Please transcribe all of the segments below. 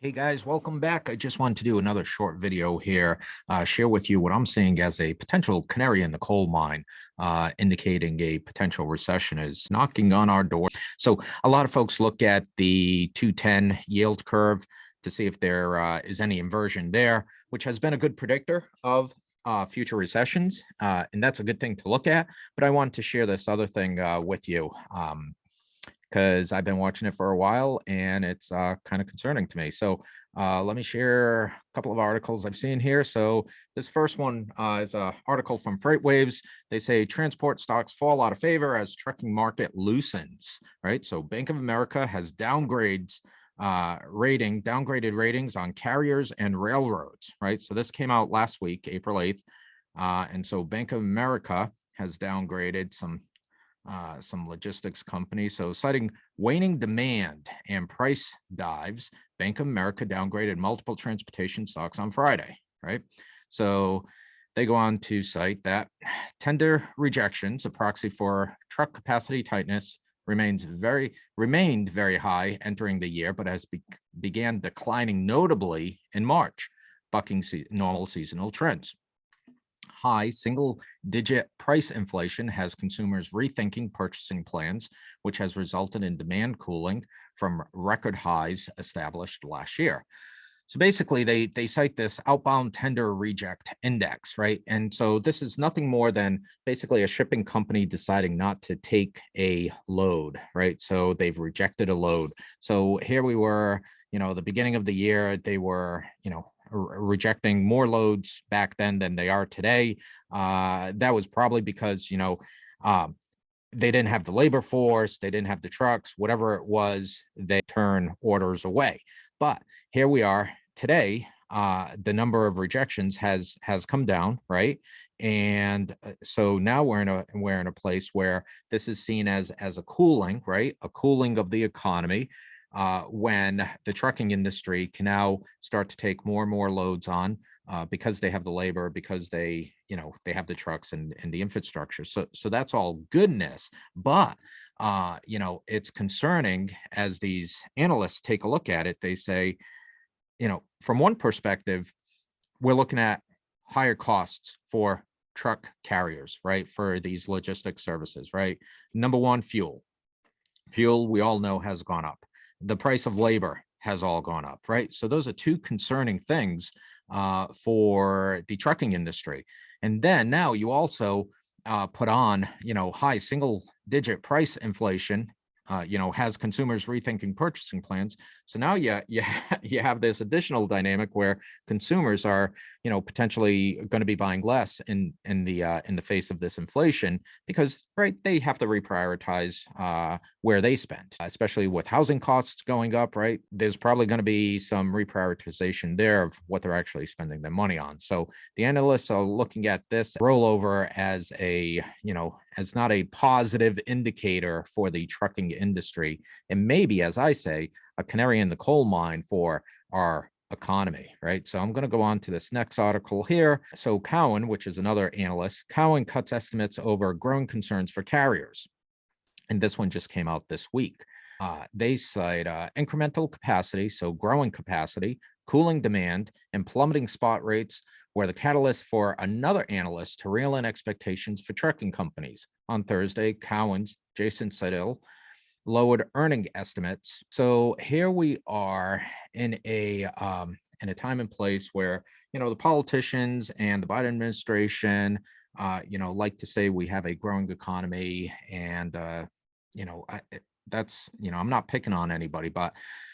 Hey guys, welcome back. I just wanted to do another short video here, share with you what I'm seeing as a potential canary in the coal mine, indicating a potential recession is knocking on our door. So a lot of folks look at the 210 yield curve to see if there is any inversion there, which has been a good predictor of future recessions. And that's a good thing to look at. But I wanted to share this other thing with you. Because I've been watching it for a while and it's kind of concerning to me. So let me share a couple of articles I've seen here. So this first one is an article from FreightWaves. They say transport stocks fall out of favor as trucking market loosens, right? So Bank of America has downgraded ratings on carriers and railroads, right? So this came out last week, April 8th. And so Bank of America has downgraded some logistics companies. So citing waning demand and price dives, Bank of America downgraded multiple transportation stocks on Friday, right? So they go on to cite that tender rejections, a proxy for truck capacity tightness, remained very high entering the year, but has began declining notably in March, bucking normal seasonal trends. High single-digit price inflation has consumers rethinking purchasing plans, which has resulted in demand cooling from record highs established last year. So basically, they cite this outbound tender reject index, right? And so this is nothing more than basically a shipping company deciding not to take a load, right? So they've rejected a load. So here we were, the beginning of the year, they were, rejecting more loads back then than they are today. That was probably because, they didn't have the labor force, they didn't have the trucks, whatever it was, they turn orders away. But here we are today. The number of rejections has come down, right? And so now we're in a place where this is seen as a cooling, right? A cooling of the economy. When the trucking industry can now start to take more and more loads on because they have the labor, because they have the trucks and the infrastructure. So that's all goodness. But it's concerning as these analysts take a look at it. They say, from one perspective, we're looking at higher costs for truck carriers, right? For these logistics services, right? Number one, fuel. Fuel, we all know, has gone up. The price of labor has all gone up, right? So those are two concerning things for the trucking industry. And then now you also put on, high single-digit price inflation, has consumers rethinking purchasing plans. So now you have this additional dynamic where consumers are, potentially going to be buying less in the face of this inflation because, right, they have to reprioritize where they spend, especially with housing costs going up, right? There's probably going to be some reprioritization there of what they're actually spending their money on. So the analysts are looking at this rollover as as not a positive indicator for the trucking industry, and maybe, as I say, a canary in the coal mine for our economy, right? So I'm going to go on to this next article here. So Cowen, which is another analyst, Cowen cuts estimates over growing concerns for carriers. And this one just came out this week. They cite incremental capacity, so growing capacity, cooling demand, and plummeting spot rates were the catalyst for another analyst to reel in expectations for trucking companies. On Thursday, Cowen's Jason Seidel lowered earning estimates. So here we are in a time and place where the politicians and the Biden administration like to say we have a growing economy, and that's I'm not picking on anybody, but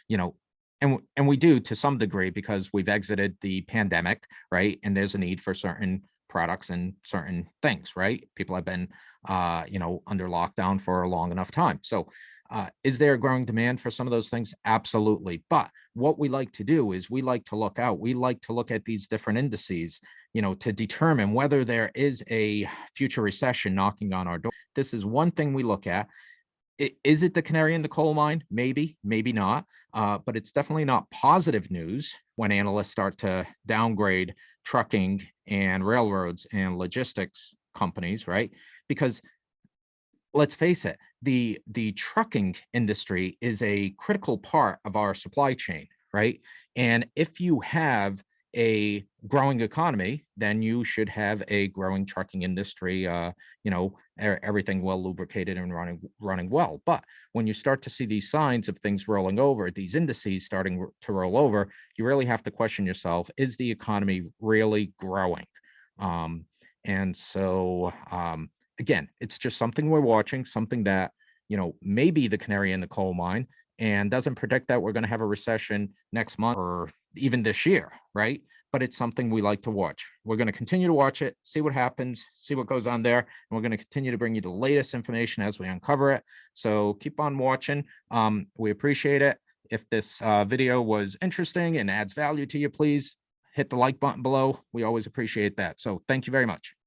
and we do to some degree because we've exited the pandemic, right? And there's a need for certain products and certain things, right? People have been under lockdown for a long enough time. So is there a growing demand for some of those things? Absolutely. But what we like to do is we like to look out. We like to look at these different indices, to determine whether there is a future recession knocking on our door. This is one thing we look at. Is it the canary in the coal mine? Maybe, maybe not. But it's definitely not positive news when analysts start to downgrade trucking and railroads and logistics companies, right? Because let's face it, the trucking industry is a critical part of our supply chain, right? And if you have a growing economy, then you should have a growing trucking industry, everything well lubricated and running well. But when you start to see these signs of things rolling over, these indices starting to roll over, you really have to question yourself, is the economy really growing? Um, and so, again, it's just something we're watching, something that, may be the canary in the coal mine and doesn't predict that we're going to have a recession next month or even this year, right? But it's something we like to watch. We're going to continue to watch it, see what happens, see what goes on there. And we're going to continue to bring you the latest information as we uncover it. So keep on watching. We appreciate it. If this video was interesting and adds value to you, please hit the like button below. We always appreciate that. So thank you very much.